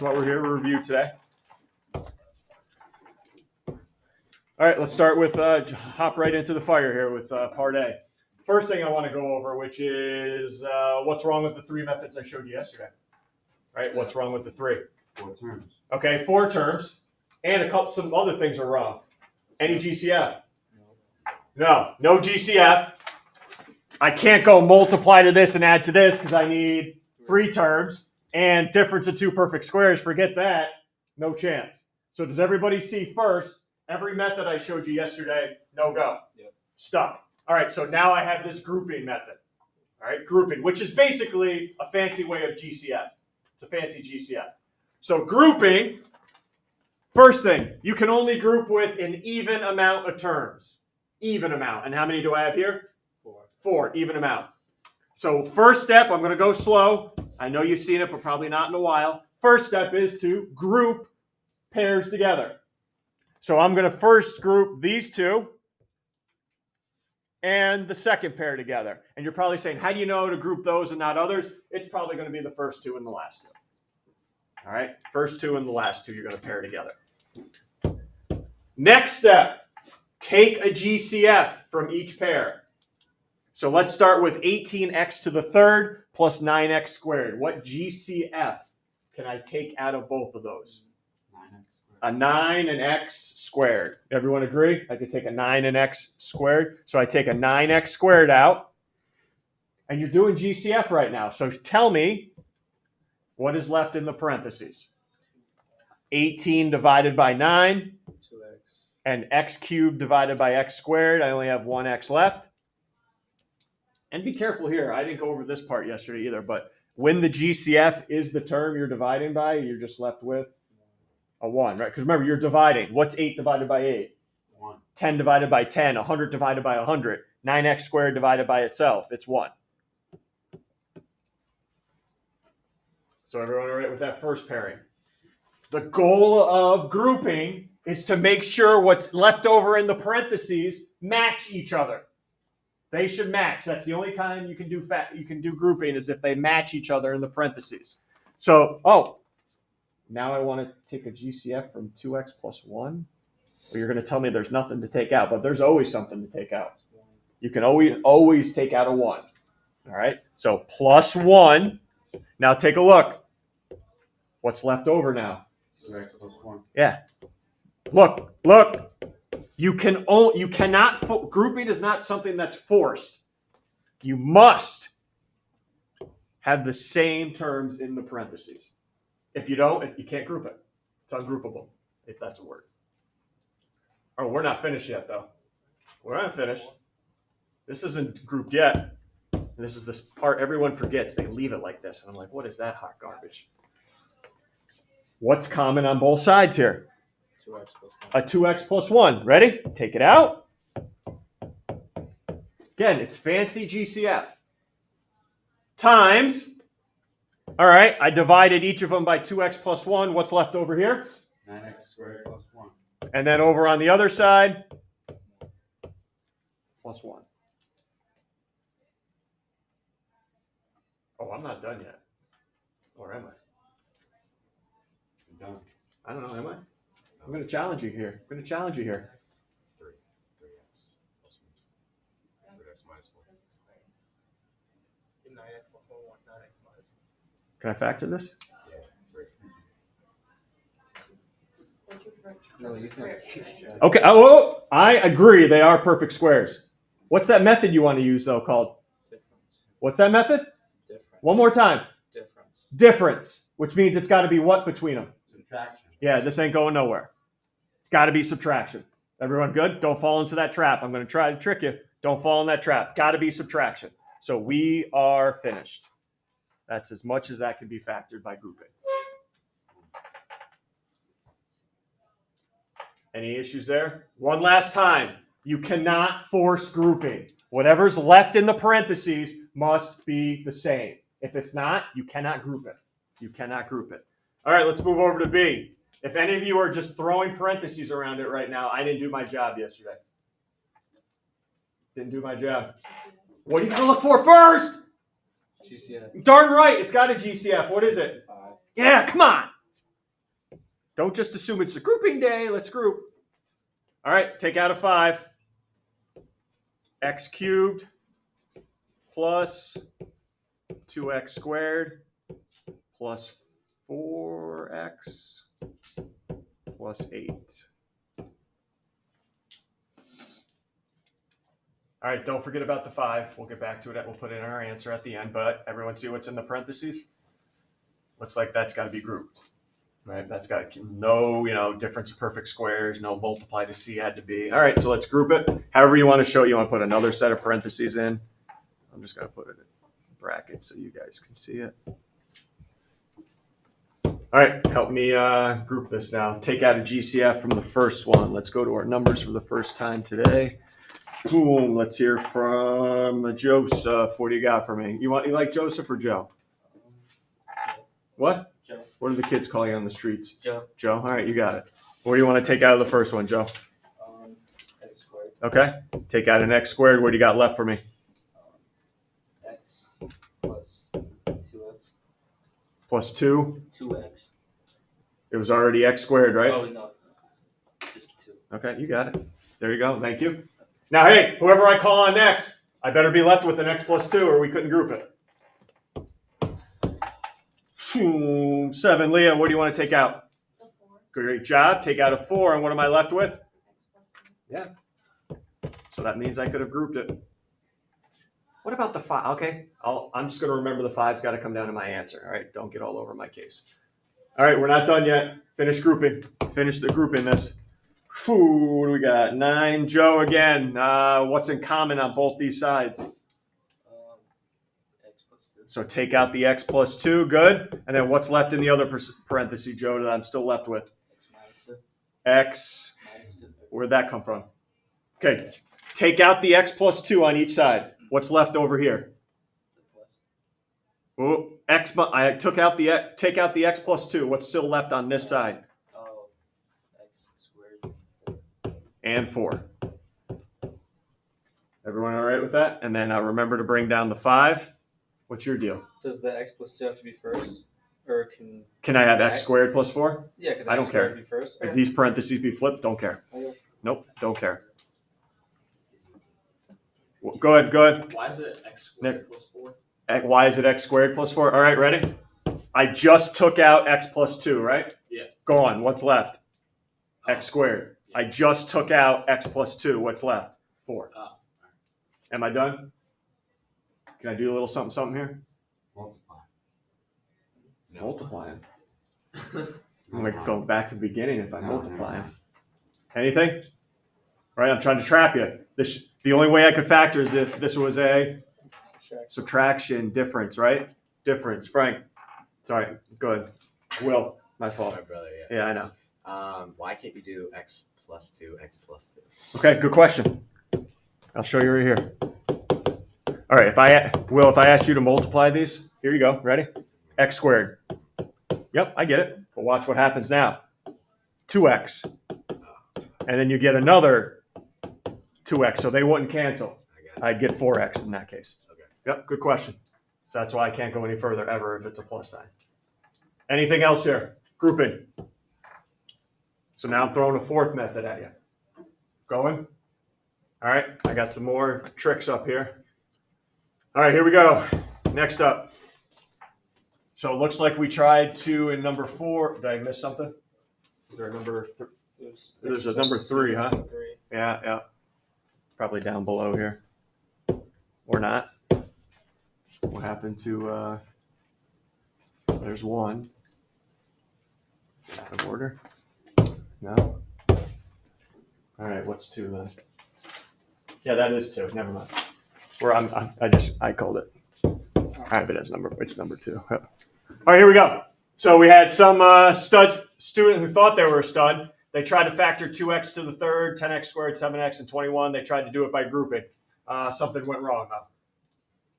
That's what we're here to review today. All right, let's start with hop right into the fire here with part A. First thing I want to go over, which is what's wrong with the three methods I showed you yesterday. Right? What's wrong with the three? 4 terms. Okay, 4 terms, and some other things are wrong. Any GCF? No GCF. I can't go multiply to this and add to this because I need 3 terms and difference of 2 perfect squares. Forget that. No chance. So does everybody see first? Every method I showed you yesterday, no go. Yep. Stuck. All right, so now I have this grouping method. All right, grouping, which is basically a fancy way of GCF. It's a fancy GCF. So grouping, first thing, you can only group with an even amount of terms. Even amount. And how many do I have here? 4, even amount. So first step, I'm going to go slow. I know you've seen it, but probably not in a while. First step is to group pairs together. So I'm going to first group these 2 and the second pair together. And you're probably saying, how do you know to group those and not others? It's probably going to be the first 2 and the last 2. All right, first 2 and the last 2 you're going to pair together. Next step, take a GCF from each pair. So let's start with 18x to the third plus 9x squared. What GCF can I take out of both of those? 9x. A 9 and x squared. Everyone agree? I could take a 9 and x squared. So I take a 9x squared out. And you're doing GCF right now. So tell me what is left in the parentheses. 18 divided by 9. 2x. And x cubed divided by x squared. I only have 1x left. And be careful here. I didn't go over this part yesterday either. But when the GCF is the term you're dividing by, you're just left with a 1, right? Because remember, you're dividing. What's 8 divided by 8? 1. 10 divided by 10. 100 divided by 100. 9x squared divided by itself. It's 1. So everyone all right with that first pairing? The goal of grouping is to make sure what's left over in the parentheses match each other. They should match. That's the only time you can do grouping is if they match each other in the parentheses. So, now I want to take a GCF from 2x plus 1. Well, you're going to tell me there's nothing to take out, but there's always something to take out. You can always take out a 1. All right? So plus 1. Now take a look. What's left over now? 2x plus 1. Yeah. Look. Grouping is not something that's forced. You must have the same terms in the parentheses. If you don't, you can't group it. It's ungroupable, if that's a word. Oh, we're not finished yet, though. We're not finished. This isn't grouped yet. And this is this part everyone forgets. They leave it like this. And I'm like, what is that hot garbage? What's common on both sides here? 2x plus 1. A 2x plus 1. Ready? Take it out. Again, it's fancy GCF. Times. All right, I divided each of them by 2x plus 1. What's left over here? 9x squared plus 1. And then over on the other side, plus 1. Oh, I'm not done yet. Or am I? I'm done. I don't know, am I? I'm going to challenge you here. 3. 3x plus 1. 3x minus 1. Can I factor this? Yeah, 3. No, you can. Okay, I agree they are perfect squares. What's that method you want to use, though, called? Difference. What's that method? Difference. One more time. Difference. Difference, which means it's got to be what between them? Subtraction. Yeah, this ain't going nowhere. It's got to be subtraction. Everyone good? Don't fall into that trap. I'm going to try to trick you. Don't fall in that trap. Got to be subtraction. So we are finished. That's as much as that can be factored by grouping. Any issues there? One last time. You cannot force grouping. Whatever's left in the parentheses must be the same. If it's not, you cannot group it. You cannot group it. All right, let's move over to B. If any of you are just throwing parentheses around it right now, I didn't do my job yesterday. Didn't do my job. What are you going to look for first? GCF. Darn right, it's got a GCF. What is it? 5. Yeah, come on. Don't just assume it's a grouping day. Let's group. All right, take out a 5. X cubed plus 2x squared plus 4x plus 8. All right, don't forget about the 5. We'll get back to it. We'll put in our answer at the end, but everyone see what's in the parentheses? Looks like that's got to be grouped, right? That's got no, difference of perfect squares, no multiply to C had to be. All right, so let's group it. However you want to show it. You want to put another set of parentheses in. I'm just going to put it in brackets so you guys can see it. All right, help me group this now. Take out a GCF from the first one. Let's go to our numbers for the first time today. Boom. Let's hear from Joseph. What do you got for me? You like Joseph or Joe? What? Joe. What do the kids call you on the streets? Joe. Joe. All right, you got it. What do you want to take out of the first one, Joe? X squared. Okay. Take out an x squared. What do you got left for me? X plus 2x. Plus 2. 2x. It was already x squared, right? Oh, no. Just 2. Okay, you got it. There you go. Thank you. Now, hey, whoever I call on next, I better be left with an x plus 2 or we couldn't group it. 7. Leah, what do you want to take out? A 4. Great job. Take out a 4. And what am I left with? X plus 2. Yeah. So that means I could have grouped it. What about the 5? Okay, I'm just going to remember the 5's got to come down to my answer. All right, don't get all over my case. All right, we're not done yet. Finish grouping. Finish the grouping this. What do we got? 9. Joe again. What's in common on both these sides? X plus 2. So take out the x plus 2. Good. And then what's left in the other parenthesis, Joe, that I'm still left with? X minus 2. X. Minus 2. Where'd that come from? Okay. Take out the x plus 2 on each side. What's left over here? The plus. Oh, x. I took out take out the x plus 2. What's still left on this side? Oh, x squared. And 4. Everyone all right with that? And then remember to bring down the 5. What's your deal? Does the x plus 2 have to be first? Or Can I have x squared plus 4? Yeah, can I don't x squared care. be first? If these parentheses be flipped, don't care. Okay. Nope, don't care. Well, go ahead. Why is it x squared plus 4? Why is it x squared plus 4? All right, ready? I just took out x plus 2, right? Yeah. Go on. What's left? X squared. Yeah. I just took out x plus 2. What's left? 4. Oh. Am I done? Can I do a little something here? Multiply. Multiplying. I'm like going back to the beginning if I No, multiply. no. Anything? Right, I'm trying to trap you. The only way I could factor is if this was a subtraction difference, right? Difference. Frank. Sorry. Good. Will. My fault. My brother, yeah. Yeah, I know. Why can't you do x plus 2, x plus 2? Okay, good question. I'll show you right here. All right, if I asked you to multiply these, here you go. Ready? X squared. Yep, I get it. But watch what happens now. 2x. And then you get another 2x, so they wouldn't cancel. I got it. I'd get 4x in that case. Okay. Yep, good question. So that's why I can't go any further ever if it's a plus sign. Anything else here? Grouping. So now I'm throwing a fourth method at you. Going? All right, I got some more tricks up here. All right, here we go. Next up. So it looks like we tried to in number 4. Did I miss something? Is there a number? There's a number 3, huh? 3. Yeah. Probably down below here. Or not. What happened to, there's 1. Is it out of order? No? All right, what's 2 then? Yeah, that is 2. Never mind. I called it. I have it as it's number 2. All right, here we go. So we had some student who thought they were a stud. They tried to factor 2x to the third, 10x squared, 7x, and 21. They tried to do it by grouping. Something went wrong, though.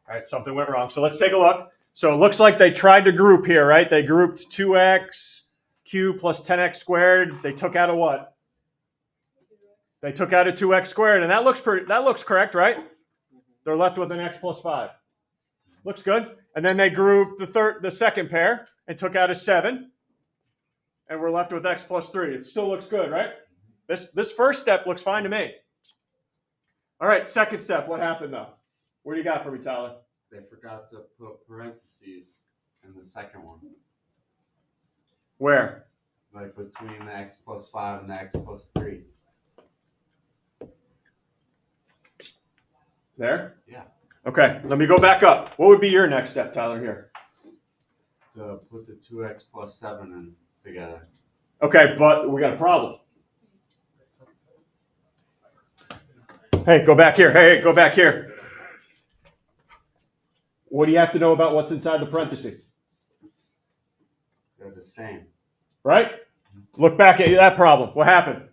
All right, something went wrong. So let's take a look. So it looks like they tried to group here, right? They grouped 2x cubed plus 10x squared. They took out a what? They took out a 2x squared, and that looks correct, right? They're left with an x plus 5. Looks good. And then they grouped the second pair and took out a 7. and we're left with x plus 3. It still looks good, right? This first step looks fine to me. All right, second step. What happened though? What do you got for me, Tyler? They forgot to put parentheses in the second one. Where? Like between the x plus 5 and the x plus 3. There? Yeah. Okay, let me go back up. What would be your next step, Tyler, here? To put the 2x plus 7 in together. Okay, but we got a problem. Hey, go back here. Hey, go back here. What do you have to know about what's inside the parenthesis? They're the same. Right? Look back at that problem. What happened?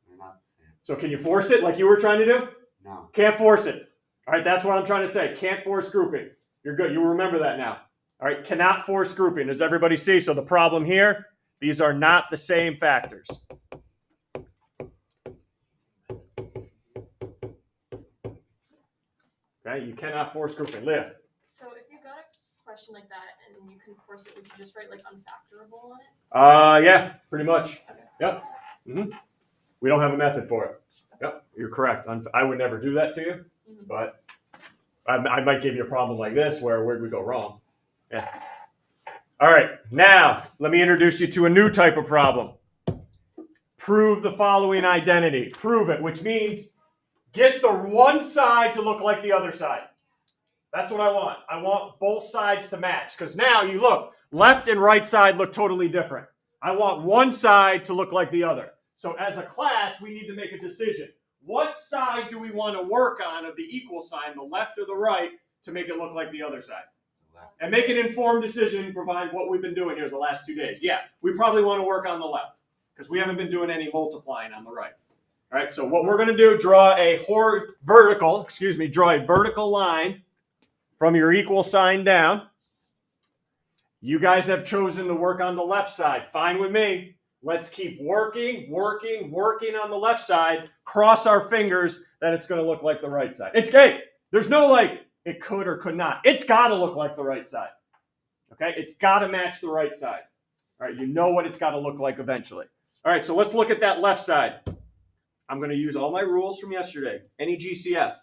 They're not the same. So can you force it like you were trying to do? No. Can't force it. All right, that's what I'm trying to say. Can't force grouping. You're good. You remember that now. All right, cannot force grouping. Does everybody see? So the problem here, these are not the same factors. Okay, you cannot force grouping. Leah. So if you got a question like that and you can force it, would you just write like unfactorable on it? Yeah, pretty much. Okay. Yep. We don't have a method for it. Yep, you're correct. I would never do that to you, but I might give you a problem like this where we go wrong. Yeah. All right, now let me introduce you to a new type of problem. Prove the following identity. Prove it, which means get the one side to look like the other side. That's what I want. I want both sides to match because now you look, left and right side look totally different. I want one side to look like the other. So as a class, we need to make a decision. What side do we want to work on of the equal sign, the left or the right, to make it look like the other side? And make an informed decision, provide what we've been doing here the last 2 days. Yeah, we probably want to work on the left because we haven't been doing any multiplying on the right. All right, so what we're going to do, draw a vertical line from your equal sign down. You guys have chosen to work on the left side. Fine with me. Let's keep working on the left side. Cross our fingers that it's going to look like the right side. There's no like it could or could not. It's got to look like the right side. Okay? It's got to match the right side. All right, you know what it's got to look like eventually. All right, so let's look at that left side. I'm going to use all my rules from yesterday. Any GCF?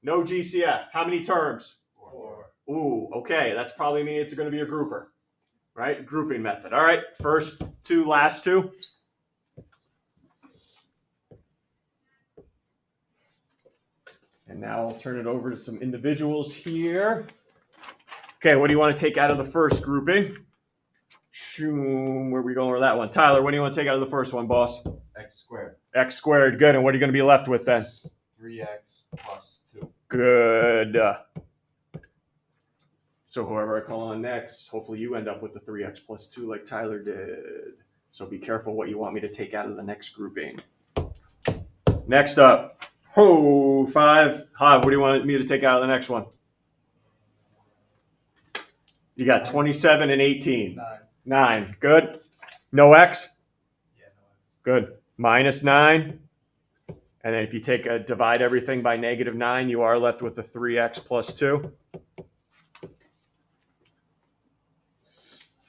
No GCF. How many terms? 4. Ooh, okay. That's probably mean it's going to be a grouper. Right? Grouping method. All right. First two, last two. And now I'll turn it over to some individuals here. Okay, what do you want to take out of the first grouping? Where are we going with that one? Tyler, what do you want to take out of the first one, boss? X squared. X squared. Good. And what are you going to be left with then? 3x plus 2. Good. So whoever I call on next, hopefully you end up with the 3x plus 2 like Tyler did. So be careful what you want me to take out of the next grouping. Next up, 5. What do you want me to take out of the next one? You got 27 and 18. 9. Good. No x? Yeah, no X. Good. Minus 9. And then if you divide everything by -9, you are left with the 3x plus 2.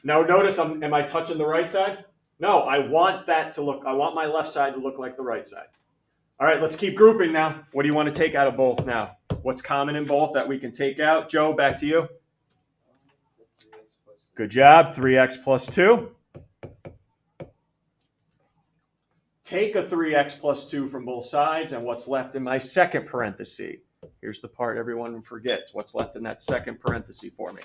Now notice, am I touching the right side? No, I want my left side to look like the right side. All right, let's keep grouping now. What do you want to take out of both now? What's common in both that we can take out? Joe, back to you. 3x plus 2. Good job, 3x plus 2. Take a 3x plus 2 from both sides, and what's left in my second parenthesis? Here's the part everyone forgets. What's left in that second parenthesis for me?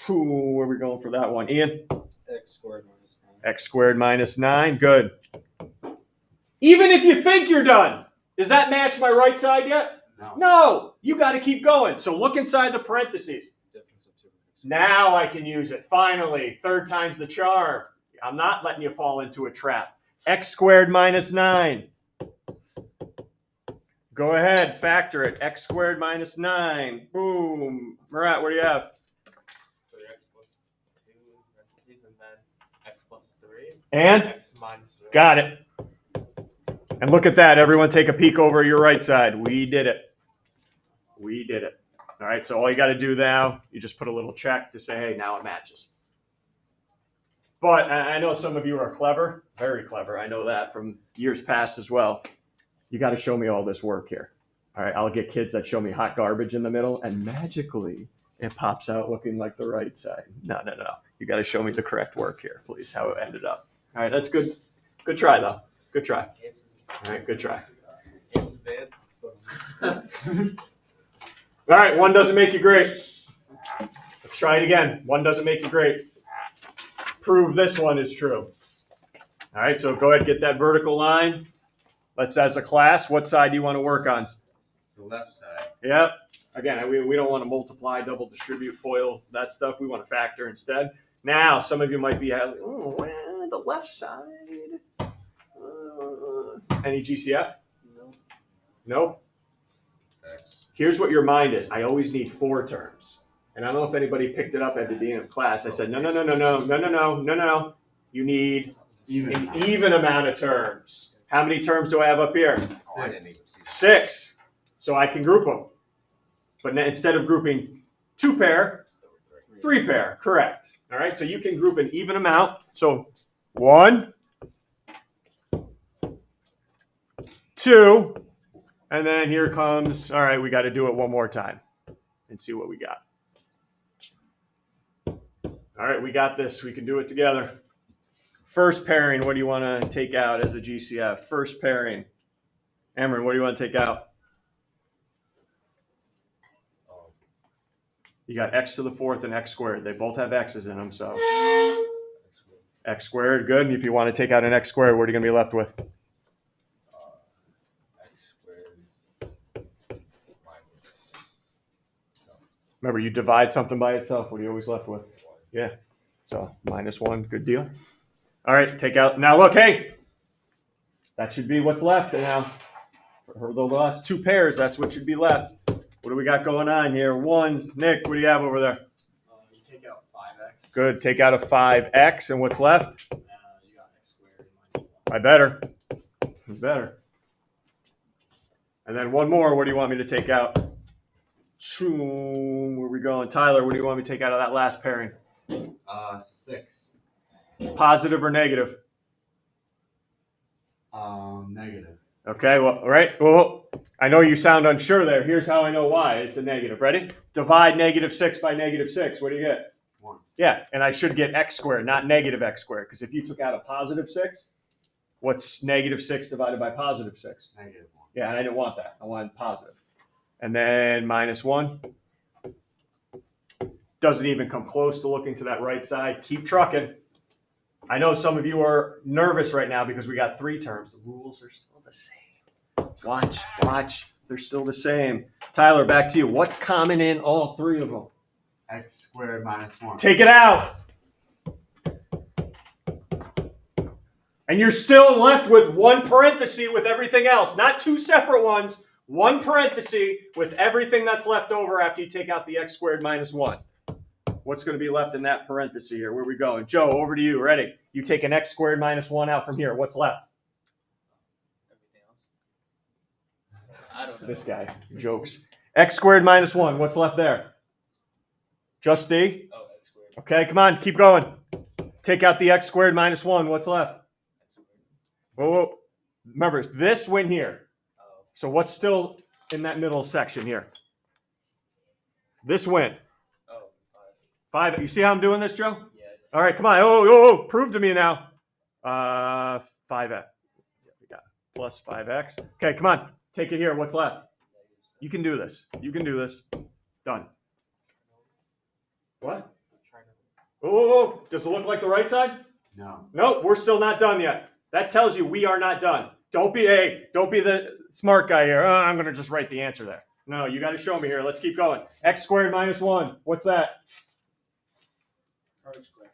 Where are we going for that one? Ian? X squared minus 9. X squared minus 9. Good. Even if you think you're done, does that match my right side yet? No. No. You got to keep going. So look inside the parentheses. Difference of 2. Now I can use it. Finally, third time's the charm. I'm not letting you fall into a trap. X squared minus 9. Go ahead, factor it. X squared minus 9. Boom. Murat, what do you have? 3x plus 2 parentheses and then x plus 3. And? X minus 3. Got it. And look at that. Everyone take a peek over your right side. We did it. We did it. All right, so all you got to do now, you just put a little check to say, hey, now it matches. But I know some of you are clever, very clever. I know that from years past as well. You got to show me all this work here. All right, I'll get kids that show me hot garbage in the middle, and magically it pops out looking like the right side. No. You got to show me the correct work here, please, how it ended up. All right, that's good. Good try, though. Good try. All right, good try. Answer bad. All right, one doesn't make you great. Let's try it again. One doesn't make you great. Prove this one is true. All right, so go ahead, get that vertical line. Let's, as a class, what side do you want to work on? The left side. Yep. Again, we don't want to multiply, double distribute, FOIL, that stuff. We want to factor instead. Now, some of you might be, the left side. Any GCF? No. Nope. X. Here's what your mind is. I always need 4 terms. And I don't know if anybody picked it up at the beginning of class. I said, no. You need an even amount of terms. How many terms do I have up here? Oh, I didn't even see that. 6. So I can group them. But instead of grouping 2 pair, 3 pair. Correct. All right. So you can group an even amount. So 1, 2, and then here comes, all right, we got to do it one more time and see what we got. All right, we got this. We can do it together. First pairing, what do you want to take out as a GCF? First pairing. Amron, what do you want to take out? You got x to the 4th and x squared. They both have x's in them, so x squared, good. And if you want to take out an x squared, what are you going to be left with? X squared. Remember, you divide something by itself. What are you always left with? Yeah. So -1, good deal. All right, take out. Now look, hey, that should be what's left. And now, for the last 2 pairs, that's what should be left. What do we got going on here? Ones. Nick, what do you have over there? You take out 5x. Good. Take out a 5x, and what's left? You got x squared minus 1. I better. And then one more. What do you want me to take out? Where are we going? Tyler, what do you want me to take out of that last pairing? 6. Positive or negative? Negative. Okay, well, all right. Well, I know you sound unsure there. Here's how I know why. It's a negative. Ready? Divide -6 by -6. What do you get? 1. Yeah, and I should get x squared, not negative x squared. Because if you took out a positive 6, what's -6 divided by +6? Negative 1. Yeah, and I didn't want that. I wanted positive. And then -1. Doesn't even come close to looking to that right side. Keep trucking. I know some of you are nervous right now because we got 3 terms. The rules are still the same. Watch. They're still the same. Tyler, back to you. What's common in all 3 of them? X squared minus 1. Take it out. And you're still left with 1 parenthesis with everything else. Not 2 separate ones. 1 parenthesis with everything that's left over after you take out the x squared minus 1. What's going to be left in that parenthesis here? Where are we going? Joe, over to you. Ready? You take an x squared minus 1 out from here. What's left? Everything else. I don't know. This guy jokes. X squared minus 1. What's left there? Just the? Oh, x squared. Okay, come on. Keep going. Take out the x squared minus 1. What's left? X squared. Whoa. Remember, this went here. Oh. So what's still in that middle section here? This went. Oh, 5. You see how I'm doing this, Joe? yes. All right, come on. Oh, prove to me now. 5x. Yeah, we got plus 5x. Okay, come on. Take it here. What's left? You can do this. Done. What? I'm trying to. Oh, does it look like the right side? No. Nope, we're still not done yet. That tells you we are not done. Don't be the smart guy here. I'm going to just write the answer there. No, you got to show me here. Let's keep going. X squared minus 1. What's that? Perfect square.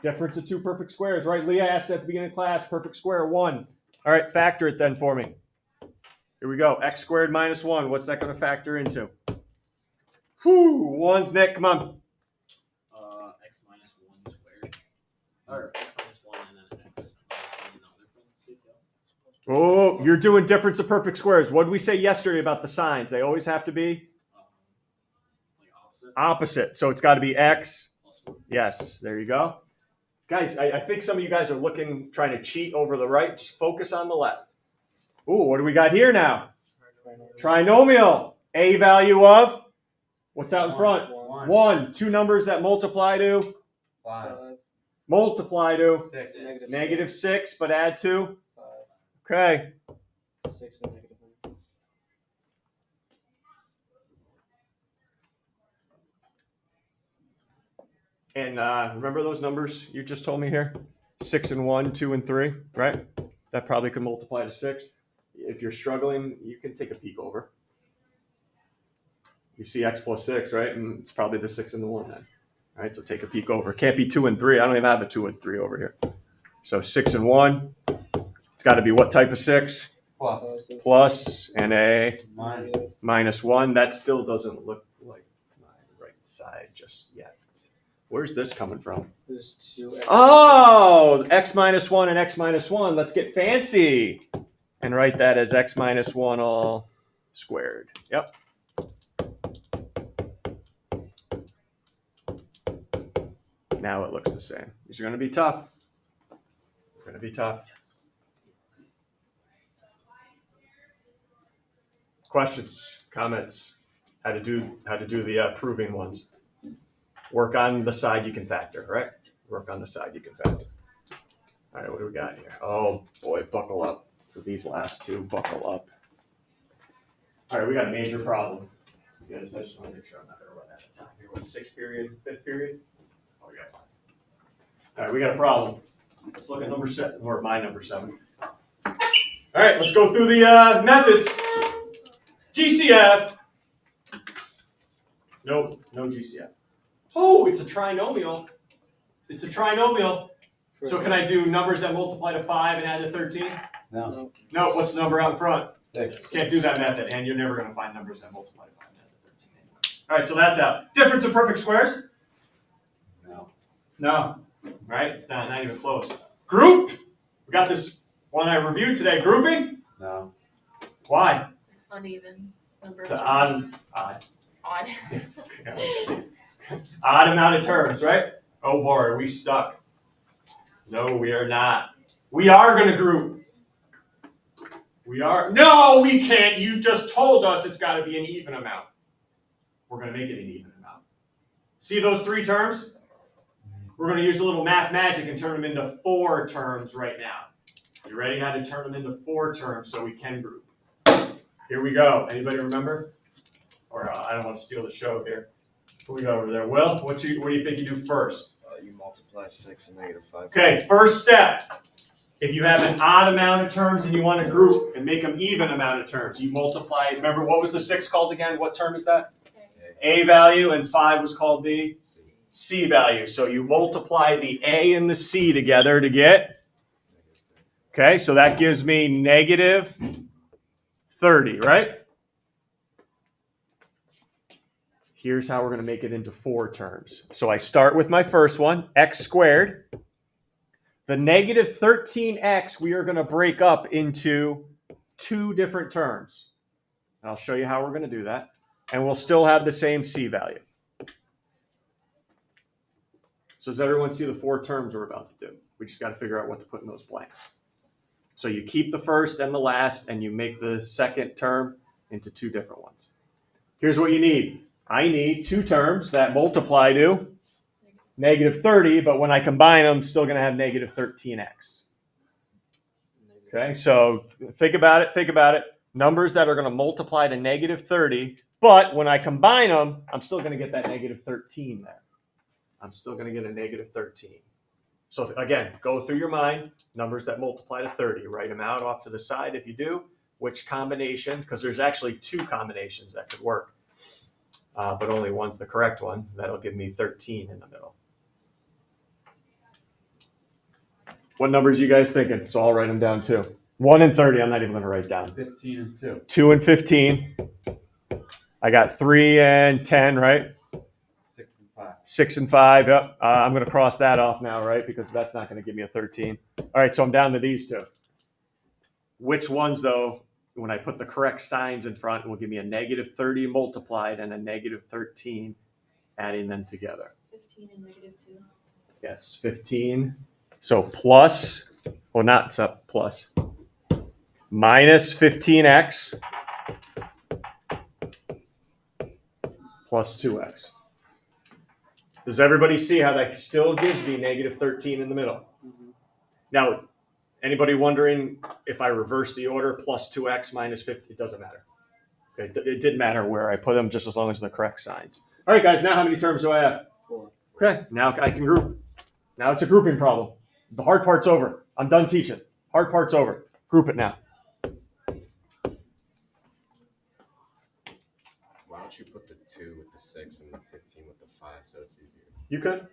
Difference of 2 perfect squares, right? Leah asked at the beginning of class, perfect square, 1. All right, factor it then for me. Here we go. X squared minus 1. What's that going to factor into? Whew, 1's Nick. Come on. X minus 1 squared. Or x minus 1 and then x minus 1 in the other parentheses. Oh, you're doing difference of perfect squares. What did we say yesterday about the signs? They always have to be Like opposite. opposite. So it's got to be x. Plus 1. Yes, there you go. Guys, I think some of you guys are trying to cheat over the right. Just focus on the left. Ooh, what do we got here now? Trinomial. A value of, what's out in front? 1. Two numbers that multiply to? 5. Multiply to? 6. Negative 6, but add to? 5. Okay. 6 and negative 1. And remember those numbers you just told me here? 6 and 1, 2 and 3, right? That probably could multiply to 6. If you're struggling, you can take a peek over. You see x plus 6, right? And it's probably the 6 and the 1 then. All right, so take a peek over. It can't be 2 and 3. I don't even have a 2 and 3 over here. So 6 and 1. It's got to be what type of 6? Plus. Plus and a Minus. minus 1. That still doesn't look like my right side just yet. Where's this coming from? There's 2 x. Oh, x minus 1 and x minus 1. Let's get fancy and write that as x minus 1 all squared. Yep. Now it looks the same. These are going to be tough. Going to be tough. Questions, comments? How to do the proving ones? Work on the side you can factor, right? Work on the side you can factor. All right, what do we got here? Oh boy, buckle up for these last two. Buckle up. All right, we got a major problem. Because I just want to make sure I'm not going to run out of time here. What's 6th period, 5th period? Oh, we got 5. All right, we got a problem. Let's look at number 7, or my number 7. All right, let's go through the methods. GCF. Nope, no GCF. Oh, it's a trinomial. It's a trinomial. So can I do numbers that multiply to 5 and add to 13? No. No, what's the number out in front? 6. Can't do that method, and you're never going to find numbers that multiply to 5 and add to 13 anyway. All right, so that's out. Difference of perfect squares? No. No. Right? It's not even close. Group? We got this one I reviewed today. Grouping? No. Uneven Why? number It's of an terms. odd. Odd. Odd amount of terms, right? Oh boy, are we stuck? No, we are not. We are going to group. We are. No, we can't. You just told us it's got to be an even amount. We're going to make it an even amount. See those 3 terms? We're going to use a little math magic and turn them into 4 terms right now. You ready how to turn them into 4 terms so we can group? Here we go. Anybody remember? Or I don't want to steal the show here. Who we got over there? Will, what do you think you do first? You multiply 6 and negative 5. Okay, first step. If you have an odd amount of terms and you want to group and make them even amount of terms, you multiply. Remember, what was the 6 called again? What term is that? A value, and 5 was called the C value. So you multiply the A and the C together to get, okay, so that gives me negative 30, right? Here's how we're going to make it into 4 terms. So I start with my first one, x squared. The negative 13x we are going to break up into 2 different terms. And I'll show you how we're going to do that. And we'll still have the same C value. So does everyone see the 4 terms we're about to do? We just got to figure out what to put in those blanks. So you keep the first and the last, and you make the second term into 2 different ones. Here's what you need. I need 2 terms that multiply to negative 30, but when I combine them, I'm still going to have negative 13x. Okay, so think about it. Numbers that are going to multiply to negative 30, but when I combine them, I'm still going to get that negative 13 there. I'm still going to get a negative 13. So again, go through your mind, numbers that multiply to 30. Write them out off to the side if you do. Which combination, because there's actually 2 combinations that could work. But only one's the correct one. That'll give me 13 in the middle. What numbers are you guys thinking? So I'll write them down too. 1 and 30, I'm not even going to write down. 15 and 2. 2 and 15. I got 3 and 10, right? 6 and 5. 6 and 5, yep. I'm going to cross that off now, right? Because that's not going to give me a 13. All right, so I'm down to these 2. Which ones, though, when I put the correct signs in front, will give me a negative 30 multiplied and a negative 13, adding them together. 15 and negative 2. Yes, 15. So plus, well, not sub plus, minus 15x plus 2x. Does everybody see how that still gives me negative 13 in the middle? Now, anybody wondering if I reverse the order, plus 2x minus 50? It doesn't matter. Okay, it didn't matter where I put them, just as long as they're the correct signs. All right, guys, now how many terms do I have? 4. Okay, now I can group. Now it's a grouping problem. The hard part's over. I'm done teaching. Hard part's over. Group it now. Why don't you put the 2 with the 6 and the 15 with the 5 so it's easier? You could?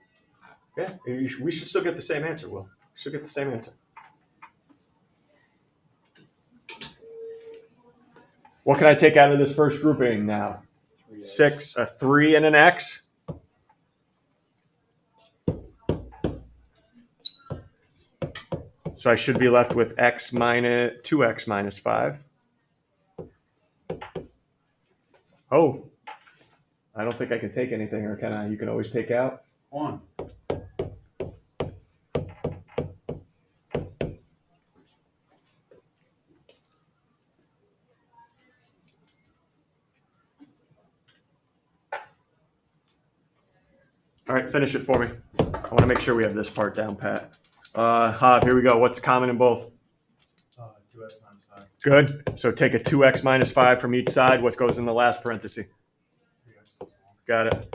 Yeah, we should still get the same answer, Will. We should get the same answer. What can I take out of this first grouping now? 6, a 3, and an x. So I should be left with 2x minus 5. Oh, I don't think I can take anything, or can I? You can always take out. 1. All right, finish it for me. I want to make sure we have this part down pat. Here we go. What's common in both? 2x minus 5. Good. So take a 2x minus 5 from each side. What goes in the last parenthesis? 3x plus 1. Got it.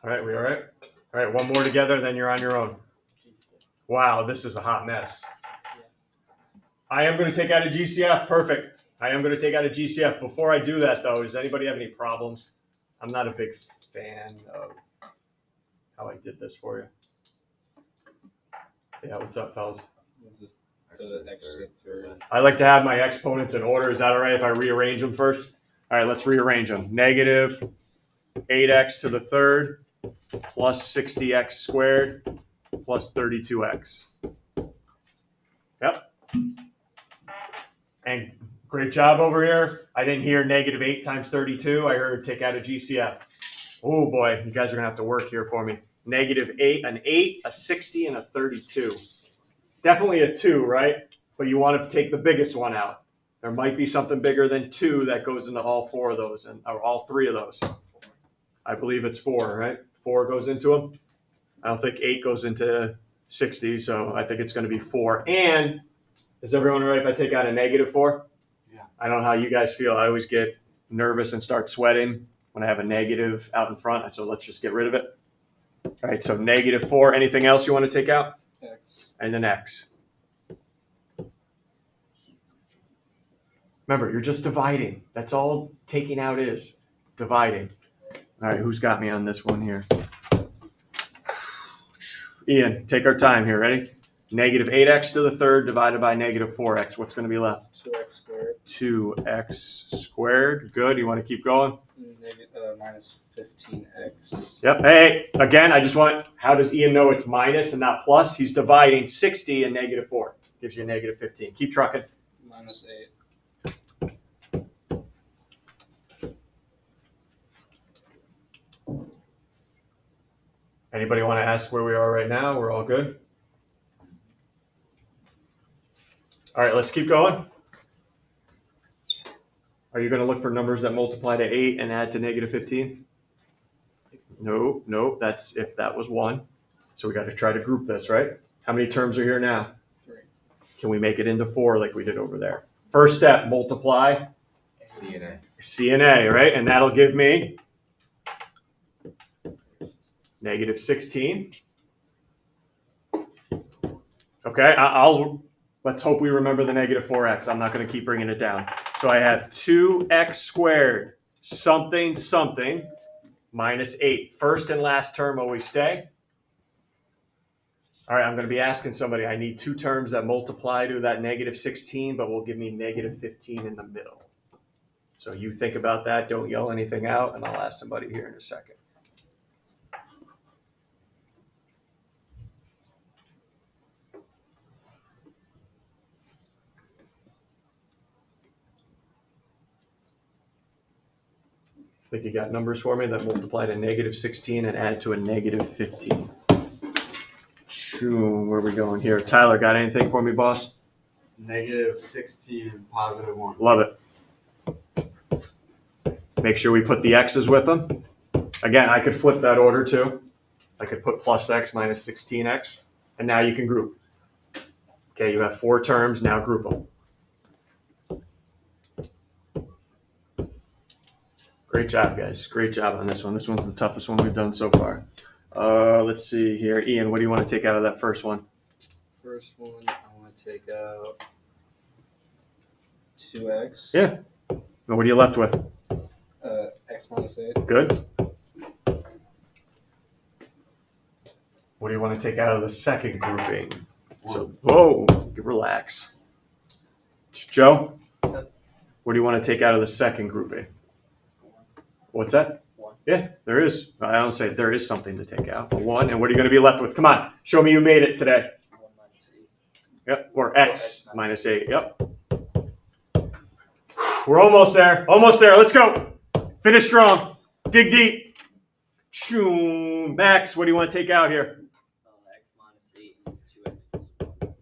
All right, we all right? All right, one more together, then you're on your own. Wow, this is a hot mess. I am going to take out a GCF. Perfect. I am going to take out a GCF. Before I do that, though, does anybody have any problems? I'm not a big fan of how I did this for you. Yeah, what's up, fellas? The extra third. I like to have my exponents in order. Is that all right if I rearrange them first? All right, let's rearrange them. Negative 8x to the third plus 60x squared plus 32x. Yep. And great job over here. I didn't hear negative 8 times 32. I heard take out a GCF. Oh boy, you guys are going to have to work here for me. Negative 8, an 8, a 60, and a 32. Definitely a 2, right? But you want to take the biggest one out. There might be something bigger than 2 that goes into all 4 of those, or all 3 of those. I believe it's 4, right? 4 goes into them. I don't think 8 goes into 60, so I think it's going to be 4. And is everyone all right if I take out a negative 4? Yeah. I don't know how you guys feel. I always get nervous and start sweating when I have a negative out in front, so let's just get rid of it. All right, so negative 4. Anything else you want to take out? X. And an x. Remember, you're just dividing. That's all taking out is, dividing. All right, who's got me on this one here? Ian, take our time here. Ready? Negative 8x to the third divided by negative 4x. What's going to be left? 2x squared. 2x squared. Good. You want to keep going? Minus 15x. Yep. Hey, again, I just want, how does Ian know it's minus and not plus? He's dividing 60 and negative 4. Gives you a negative 15. Keep trucking. Minus 8. Anybody want to ask where we are right now? We're all good? All right, let's keep going. Are you going to look for numbers that multiply to 8 and add to negative 15? No, that's if that was 1. So we got to try to group this, right? How many terms are here now? 3. Can we make it into 4 like we did over there? First step, multiply C and A. C and A, right? And that'll give me negative 16. Okay, let's hope we remember the negative 4x. I'm not going to keep bringing it down. So I have 2x squared, something, minus 8. First and last term always stay. All right, I'm going to be asking somebody, I need 2 terms that multiply to that negative 16, but will give me negative 15 in the middle. So you think about that. Don't yell anything out, and I'll ask somebody here in a second. Think you got numbers for me that multiply to negative 16 and add to a negative 15. Shoo, where are we going here? Tyler, got anything for me, boss? Negative 16 and positive 1. Love it. Make sure we put the x's with them. Again, I could flip that order too. I could put plus x minus 16x, and now you can group. Okay, you have 4 terms, now group them. Great job, guys. Great job on this one. This one's the toughest one we've done so far. Let's see here. Ian, what do you want to take out of that first one? First one, I want to take out 2x. Yeah. And what are you left with? X minus 8. Good. What do you want to take out of the second grouping? So, whoa, relax. Joe, what do you want to take out of the second grouping? What's that? 1. Yeah, there is. I don't say there is something to take out. 1, and what are you going to be left with? Come on, show me you made it today. 1 minus 8. Yep, or x minus 8. Yep. We're almost there. Almost there. Let's go. Finish strong. Dig deep. Choo. Max, what do you want to take out here? X minus 8 and 2x plus 1.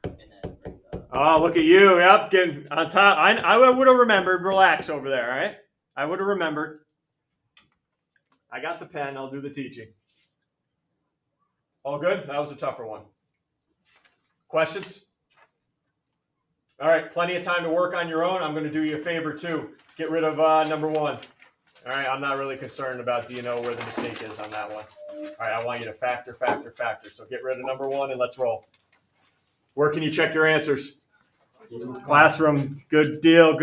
And then bring the Oh, look at you. Yep, getting on top. I would have remembered. Relax over there, all right? I would have remembered. I got the pen. I'll do the teaching. All good? That was a tougher one. Questions? All right, plenty of time to work on your own. I'm going to do you a favor, too. Get rid of number 1. All right, I'm not really concerned about do you know where the mistake is on that one. All right, I want you to factor. So get rid of number 1 and let's roll. Where can you check your answers? Classroom. Good deal.